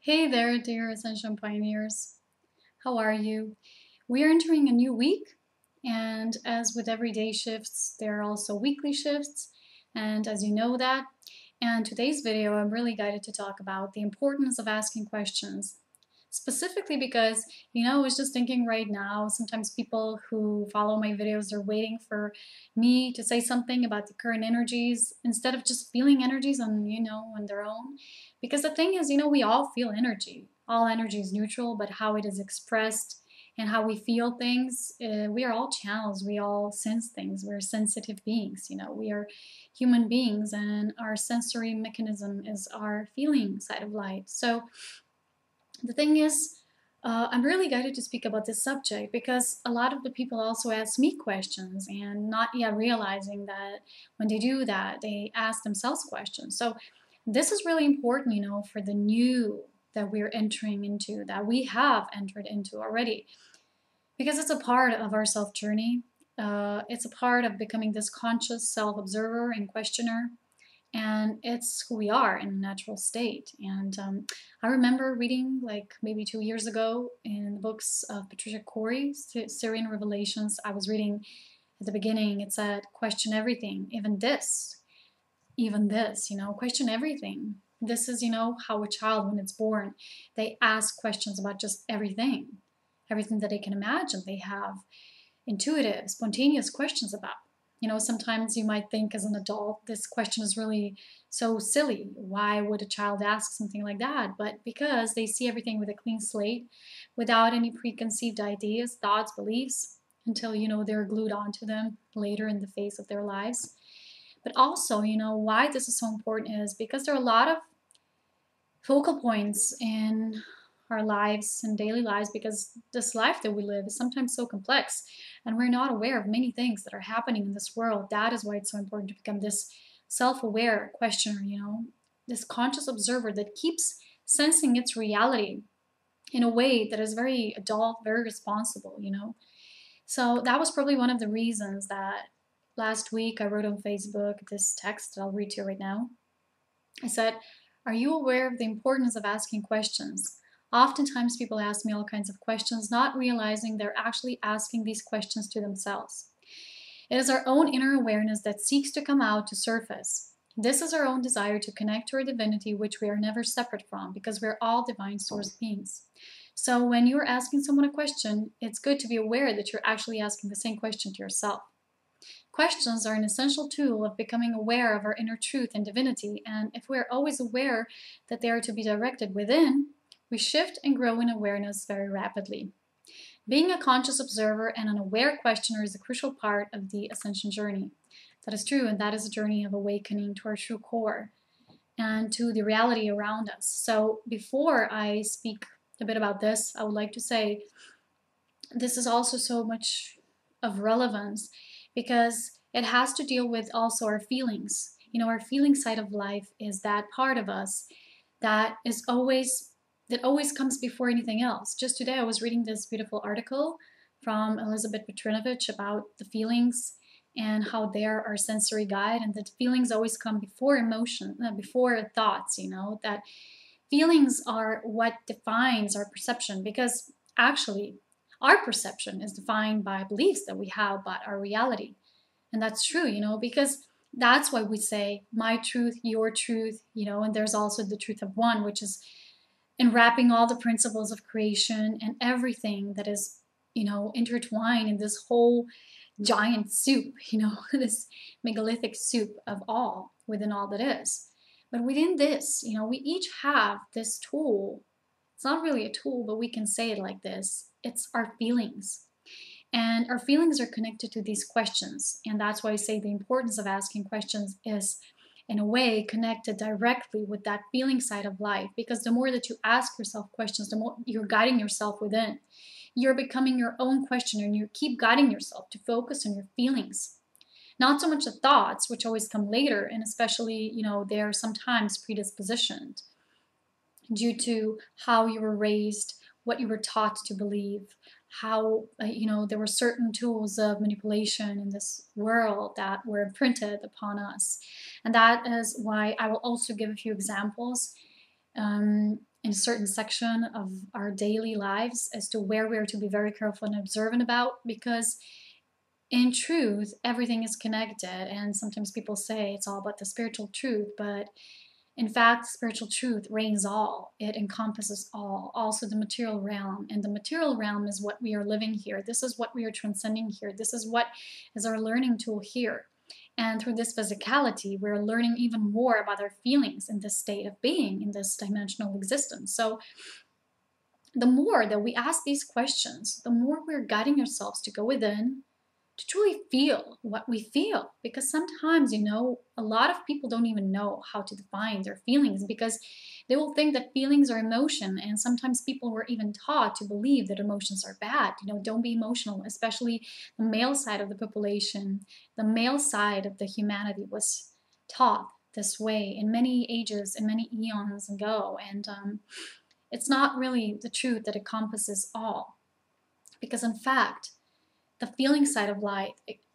Hey there, dear Ascension pioneers. How are you? We are entering a new week, and as with everyday shifts, there are also weekly shifts, and as you know that. And today's video, I'm really guided to talk about the importance of asking questions. Specifically because, I was just thinking right now, sometimes people who follow my videos are waiting for me to say something about the current energies instead of just feeling energies on their own. Because the thing is, we all feel energy. All energy is neutral, but how it is expressed and how we feel things, we are all channels. We all sense things. We're sensitive beings. We are human beings, and our sensory mechanism is our feeling side of light. So the thing is, I'm really guided to speak about this subject because a lot of the people also ask me questions and not yet realizing that when they do that, they ask themselves questions. So this is really important, for the new that we're entering into, that we have entered into already, because it's a part of our self journey. It's a part of becoming this conscious self observer and questioner, and it's who we are in a natural state. And I remember reading, like maybe 2 years ago, in the books of Patricia Corey, Syrian Revelations. I was reading at the beginning, it said, question everything, even this, question everything. This is, how a child, when it's born, they ask questions about just everything that they can imagine. They have intuitive, spontaneous questions about. Sometimes you might think as an adult, this question is really so silly. Why would a child ask something like that? But because they see everything with a clean slate, without any preconceived ideas, thoughts, beliefs, until, they're glued onto them later in the phase of their lives. But also, why this is so important is because there are a lot of focal points in our lives and daily lives, because this life that we live is sometimes so complex and we're not aware of many things that are happening in this world. That is why it's so important to become this self-aware questioner, this conscious observer that keeps sensing its reality in a way that is very adult, very responsible. So that was probably one of the reasons that last week I wrote on Facebook this text that I'll read to you right now. I said, are you aware of the importance of asking questions? Oftentimes people ask me all kinds of questions, not realizing they're actually asking these questions to themselves. It is our own inner awareness that seeks to come out to surface. This is our own desire to connect to our divinity, which we are never separate from, because we're all divine source beings. So when you're asking someone a question, it's good to be aware that you're actually asking the same question to yourself. Questions are an essential tool of becoming aware of our inner truth and divinity, and if we are always aware that they are to be directed within, we shift and grow in awareness very rapidly. Being a conscious observer and an aware questioner is a crucial part of the Ascension journey. That is true, and that is a journey of awakening to our true core and to the reality around us. So before I speak a bit about this, I would like to say this is also so much of relevance because it has to deal with also our feelings. Our feeling side of life is that part of us that always comes before anything else. Just today I was reading this beautiful article from Elizabeth Petrinovich about the feelings and how they're our sensory guide, and that feelings always come before emotion, before thoughts, that feelings are what defines our perception, because actually our perception is defined by beliefs that we have about our reality. And that's true, because that's why we say my truth, your truth, and there's also the truth of one, which is enwrapping all the principles of creation and everything that is, intertwined in this whole giant soup, this megalithic soup of all within all that is. But within this, we each have this tool. It's not really a tool, but we can say it like this. It's our feelings. And our feelings are connected to these questions. And that's why I say the importance of asking questions is, in a way, connected directly with that feeling side of life. Because the more that you ask yourself questions, the more you're guiding yourself within. You're becoming your own questioner, and you keep guiding yourself to focus on your feelings. Not so much the thoughts, which always come later, and especially, they are sometimes predispositioned due to how you were raised, what you were taught to believe, how, there were certain tools of manipulation in this world that were imprinted upon us. And that is why I will also give a few examples in a certain section of our daily lives as to where we're to be very careful and observant about, because in truth, everything is connected. And sometimes people say it's all about the spiritual truth, but in fact, spiritual truth reigns all. It encompasses all, also the material realm. And the material realm is what we are living here. This is what we are transcending here. This is what is our learning tool here. And through this physicality, we're learning even more about our feelings in this state of being, in this dimensional existence. So the more that we ask these questions, the more we're guiding ourselves to go within, to truly feel what we feel. Because sometimes, a lot of people don't even know how to define their feelings, because they will think that feelings are emotion. And sometimes people were even taught to believe that emotions are bad. Don't be emotional, especially the male side of the population. The male side of the humanity was taught this way in many ages and many eons ago. And it's not really the truth that encompasses all. Because in fact, the feeling side of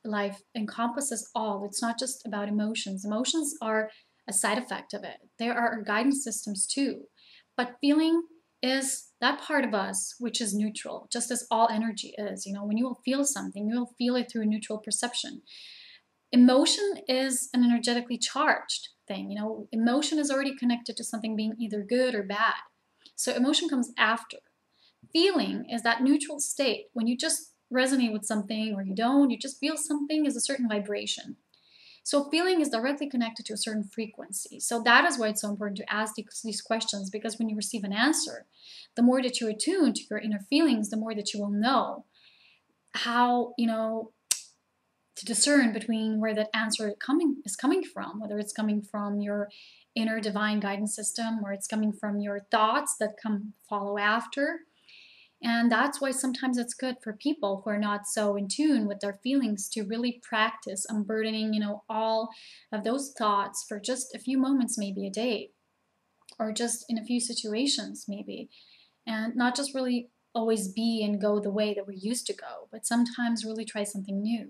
life encompasses all. It's not just about emotions. Emotions are a side effect of it. There are guidance systems too. But feeling is that part of us which is neutral, just as all energy is. When you will feel something, you will feel it through a neutral perception. Emotion is an energetically charged thing. Emotion is already connected to something being either good or bad. So emotion comes after. Feeling is that neutral state when you just resonate with something or you don't, you just feel something is a certain vibration. So feeling is directly connected to a certain frequency. So that is why it's so important to ask these questions, because when you receive an answer, the more that you attune to your inner feelings, the more that you will know how, to discern between where that answer is coming from, whether it's coming from your inner divine guidance system or it's coming from your thoughts that follow after. And that's why sometimes it's good for people who are not so in tune with their feelings to really practice unburdening, all of those thoughts for just a few moments, maybe a day, or just in a few situations, maybe. And not just really always be and go the way that we used to go, but sometimes really try something new.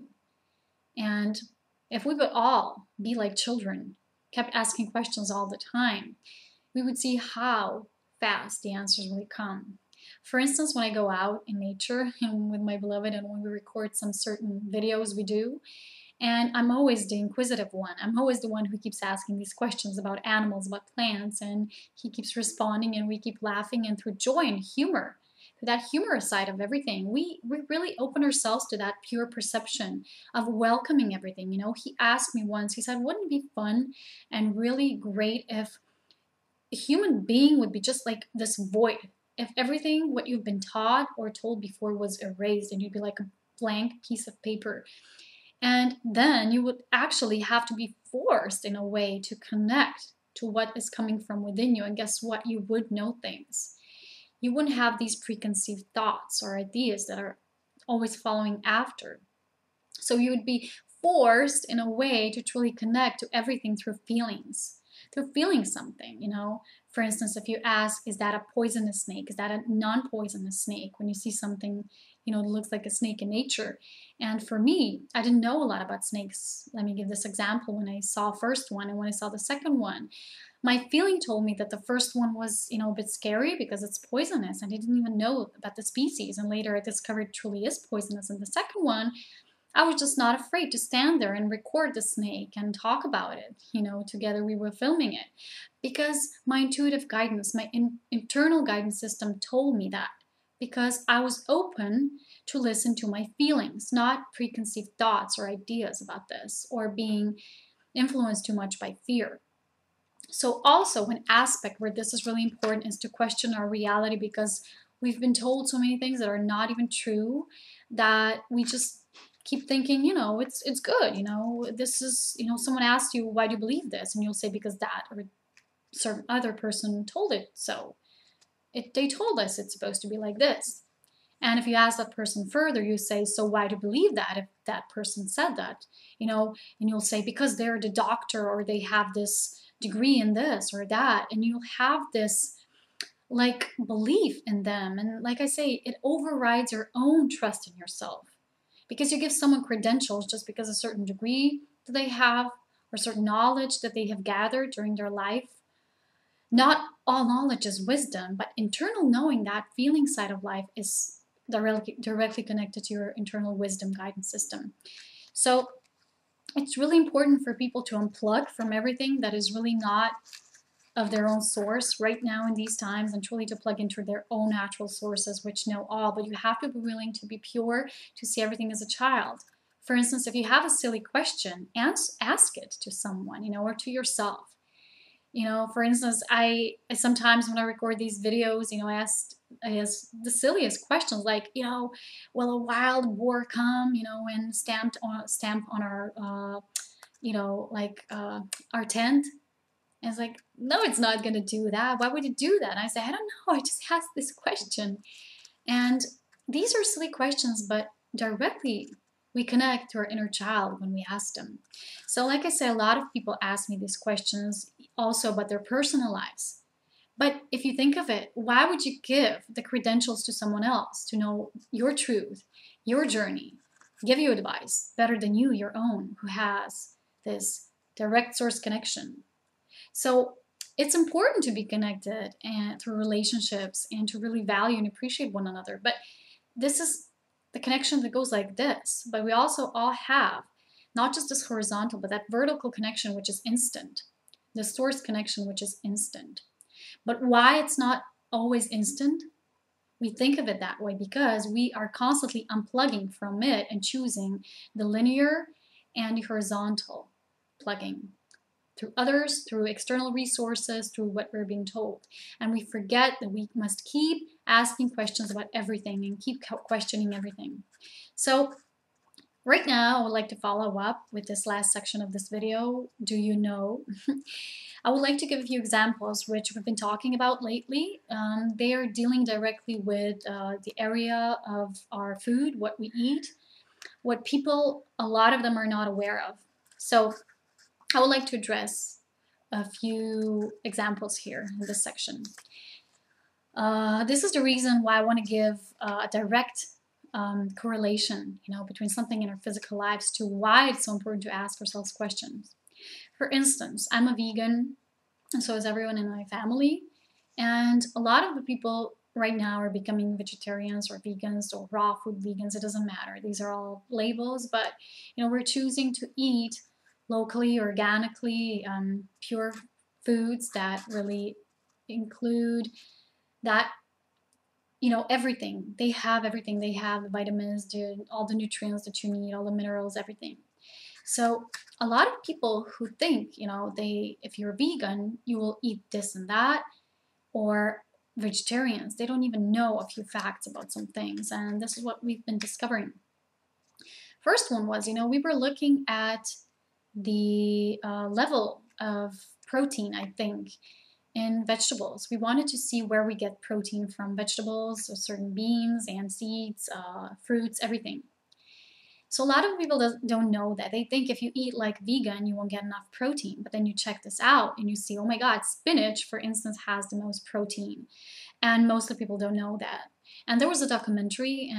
And if we would all be like children, kept asking questions all the time, we would see how fast the answers really come. For instance, when I go out in nature and with my beloved and when we record some certain videos we do, and I'm always the inquisitive one. I'm always the one who keeps asking these questions about animals, about plants, and he keeps responding and we keep laughing, and through joy and humor, through that humorous side of everything, we really open ourselves to that pure perception of welcoming everything. He asked me once, he said, wouldn't it be fun and really great if a human being would be just like this void? If everything what you've been taught or told before was erased and you'd be like a blank piece of paper. And then you would actually have to be forced in a way to connect to what is coming from within you. And guess what? You would know things. You wouldn't have these preconceived thoughts or ideas that are always following after. So you would be forced in a way to truly connect to everything through feelings, through feeling something. For instance, if you ask, is that a poisonous snake? Is that a non-poisonous snake? When you see something, that looks like a snake in nature. And for me, I didn't know a lot about snakes. Let me give this example. When I saw first one and when I saw the second one, my feeling told me that the first one was, a bit scary because it's poisonous. And I didn't even know about the species. And later I discovered it truly is poisonous. And the second one, I was just not afraid to stand there and record the snake and talk about it. Together we were filming it. Because my intuitive guidance, my internal guidance system told me that. Because I was open to listen to my feelings, not preconceived thoughts or ideas about this, or being influenced too much by fear. So also an aspect where this is really important is to question our reality, because we've been told so many things that are not even true, that we just keep thinking, it's good, this is, someone asks you, why do you believe this? And you'll say, because that or certain other person told it so. They told us it's supposed to be like this. And if you ask that person further, you say, so why do you believe that if that person said that? And you'll say, because they're the doctor or they have this degree in this or that. And you'll have this like belief in them. And like I say, it overrides your own trust in yourself. Because you give someone credentials just because a certain degree that they have or certain knowledge that they have gathered during their life. not all knowledge is wisdom, but internal knowing, that feeling side of life, is directly connected to your internal wisdom guidance system. So it's really important for people to unplug from everything that is really not of their own source right now in these times, and truly to plug into their own natural sources, which know all. But you have to be willing to be pure, to see everything as a child. For instance, if you have a silly question, ask it to someone, or to yourself. For instance, I sometimes when I record these videos, I ask the silliest questions, like, will a wild boar come, and stamp on our, our tent? And it's like, no, it's not going to do that. Why would it do that? And I say, I don't know. I just asked this question. And these are silly questions, but directly we connect to our inner child when we ask them. So like I said, a lot of people ask me these questions also about their personal lives. But if you think of it, why would you give the credentials to someone else to know your truth, your journey, give you advice better than you, your own, who has this direct source connection? So it's important to be connected and through relationships and to really value and appreciate one another. But this is the connection that goes like this. But we also all have not just this horizontal, but that vertical connection, which is instant, the source connection, which is instant. But why it's not always instant? We think of it that way because we are constantly unplugging from it and choosing the linear and the horizontal plugging through others, through external resources, through what we're being told. And we forget that we must keep asking questions about everything and keep questioning everything. So right now, I would like to follow up with this last section of this video. Do you know? I would like to give a few examples which we've been talking about lately. They are dealing directly with the area of our food, what we eat, what people, a lot of them are not aware of. So I would like to address a few examples here in this section. This is the reason why I want to give a direct correlation, between something in our physical lives to why it's so important to ask ourselves questions. For instance, I'm a vegan, and so is everyone in my family. And a lot of the people right now are becoming vegetarians or vegans or raw food vegans. It doesn't matter. These are all labels, but we're choosing to eat locally, organically, pure foods that really include that, everything. They have everything. They have the vitamins, all the nutrients that you need, all the minerals, everything. So a lot of people who think, if you're vegan, you will eat this and that, or vegetarians, they don't even know a few facts about some things. And this is what we've been discovering. First one was, we were looking at the level of protein, I think, in vegetables. We wanted to see where we get protein from vegetables, so certain beans and seeds, fruits, everything. So a lot of people don't know that. They think if you eat like vegan, you won't get enough protein. But then you check this out and you see, oh my God, spinach, for instance, has the most protein. And most of the people don't know that. And there was a documentary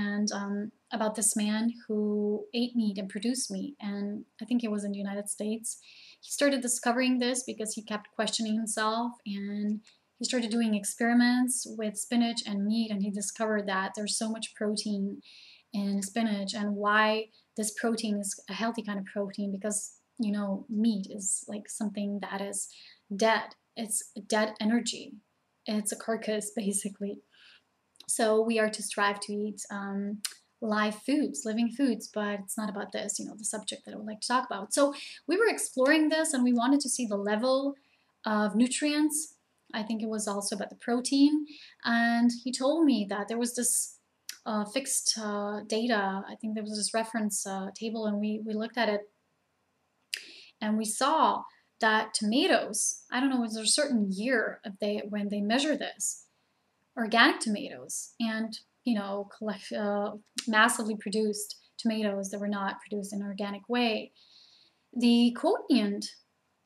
about this man who ate meat and produced meat. And I think it was in the United States. He started discovering this because he kept questioning himself. And he started doing experiments with spinach and meat. And he discovered that there's so much protein in spinach, and why this protein is a healthy kind of protein, because meat is like something that is dead. It's dead energy. It's a carcass basically. So we are to strive to eat live foods, living foods, but it's not about this, the subject that I would like to talk about. So we were exploring this and we wanted to see the level of nutrients. I think it was also about the protein. And he told me that there was this fixed data. I think there was this reference table, and we looked at it, and we saw that tomatoes, I don't know, was there a certain year when they measure this, organic tomatoes and massively produced tomatoes that were not produced in an organic way, the quotient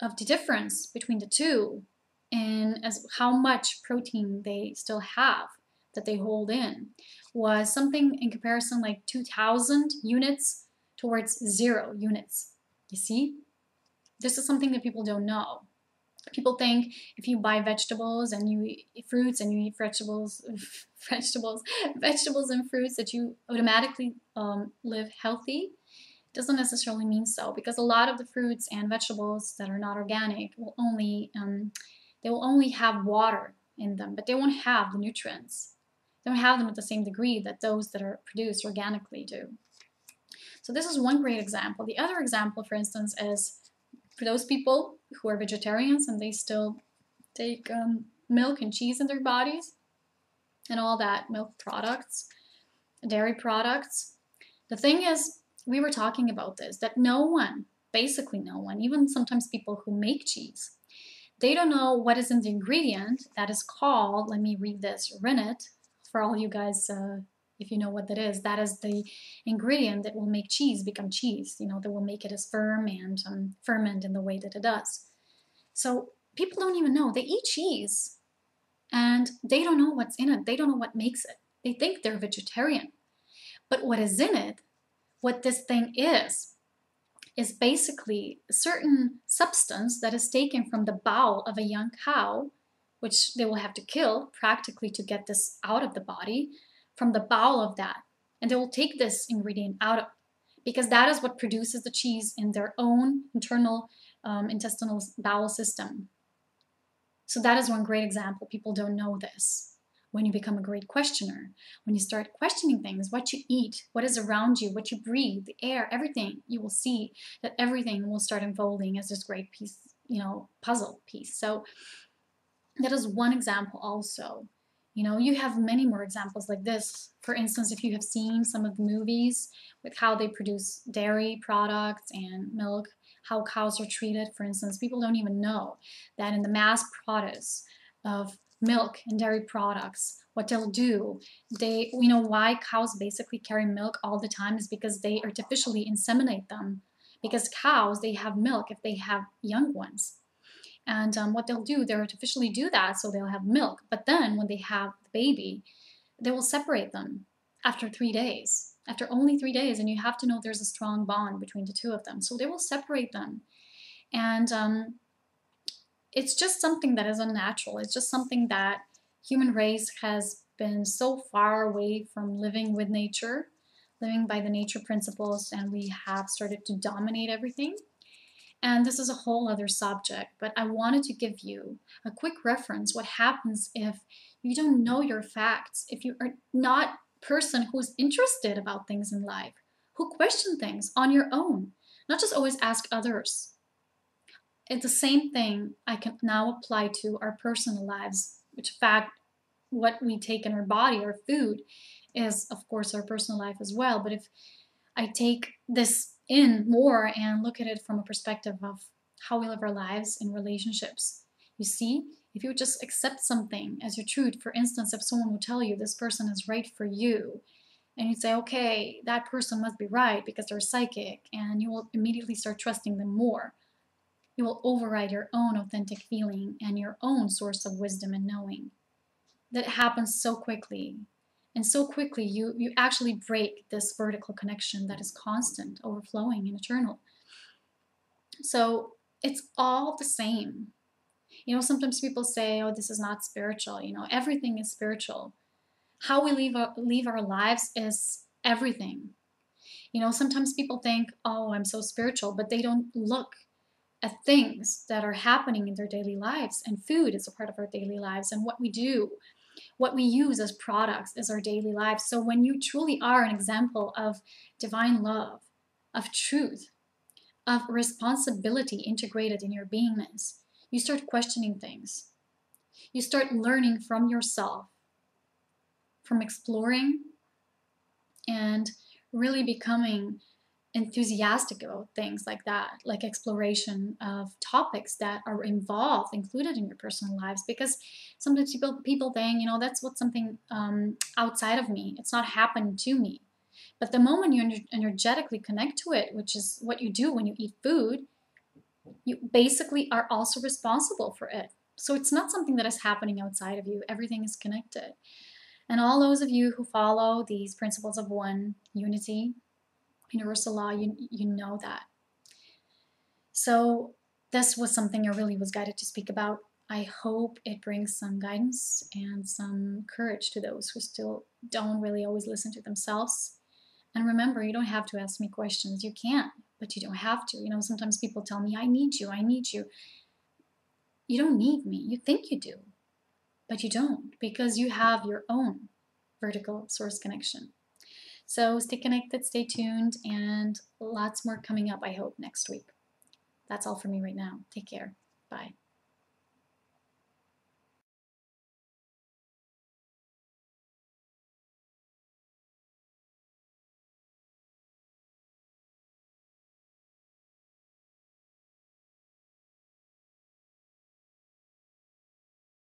of the difference between the two and as how much protein they still have that they hold in was something in comparison like 2,000 units towards 0 units. You see? This is something that people don't know. People think if you buy vegetables and you eat fruits and you eat vegetables and fruits that you automatically live healthy. Doesn't necessarily mean so, because a lot of the fruits and vegetables that are not organic will only have water in them, but they won't have the nutrients. They don't have them at the same degree that those that are produced organically do. So this is one great example. The other example, for instance, is for those people who are vegetarians and they still take milk and cheese in their bodies and all that, milk products, dairy products. The thing is, we were talking about this, that no one, basically no one, even sometimes people who make cheese, they don't know what is in the ingredient that is called, let me read this, rennet, for all you guys, if you know what that is the ingredient that will make cheese become cheese, you know, that will make it as firm and ferment in the way that it does. So people don't even know. They eat cheese and they don't know what's in it. They don't know what makes it. They think they're vegetarian. But what is in it, what this thing is basically a certain substance that is taken from the bowel of a young cow, which they will have to kill practically to get this out of the body, from the bowel of that. And they will take this ingredient out of, because that is what produces the cheese in their own internal intestinal bowel system. So that is one great example. People don't know this. When you become a great questioner, when you start questioning things, what you eat, what is around you, what you breathe, the air, everything, you will see that everything will start unfolding as this great piece, you know, puzzle piece. So that is one example also. You know, you have many more examples like this. For instance, if you have seen some of the movies with how they produce dairy products and milk, how cows are treated, for instance, people don't even know that in the mass produce of milk and dairy products, what they'll do, you know why cows basically carry milk all the time is because they artificially inseminate them, because cows, they have milk if they have young ones. And what they'll do, they artificially do that so they'll have milk, but then when they have the baby, they will separate them after 3 days, after only 3 days, and you have to know there's a strong bond between the two of them, so they will separate them. And it's just something that is unnatural. It's just something that human race has been so far away from living with nature, living by the nature principles, and we have started to dominate everything. And this is a whole other subject, but I wanted to give you a quick reference. What happens if you don't know your facts, if you are not a person who's interested about things in life, who question things on your own, not just always ask others. It's the same thing I can now apply to our personal lives, which in fact, what we take in our body, our food, is of course our personal life as well. But if I take this in more and look at it from a perspective of how we live our lives in relationships, you see, if you just accept something as your truth, for instance, if someone will tell you this person is right for you, and you'd say, okay, that person must be right because they're psychic, and you will immediately start trusting them more. You will override your own authentic feeling and your own source of wisdom and knowing. That happens so quickly. And so quickly you actually break this vertical connection that is constant, overflowing, and eternal. So it's all the same. You know, sometimes people say, oh, this is not spiritual. You know, everything is spiritual. How we live our lives is everything. You know, sometimes people think, oh, I'm so spiritual, but they don't look at things that are happening in their daily lives. And food is a part of our daily lives, and what we do, what we use as products is our daily lives. So when you truly are an example of divine love, of truth, of responsibility integrated in your beingness, you start questioning things. You start learning from yourself, from exploring, and really becoming enthusiastic about things like that, like exploration of topics that are involved, included in your personal lives. Because sometimes people think, you know, that's what something outside of me, it's not happening to me. But the moment you energetically connect to it, which is what you do when you eat food, you basically are also responsible for it. So it's not something that is happening outside of you. Everything is connected. And all those of you who follow these principles of one, unity, universal law, you know that. So this was something I really was guided to speak about. I hope it brings some guidance and some courage to those who still don't really always listen to themselves. And remember, you don't have to ask me questions. You can, but you don't have to. You know, sometimes people tell me, I need you, I need you. You don't need me. You think you do, but you don't, because you have your own vertical source connection. So stay connected, stay tuned, and lots more coming up, I hope, next week. That's all for me right now. Take care. Bye.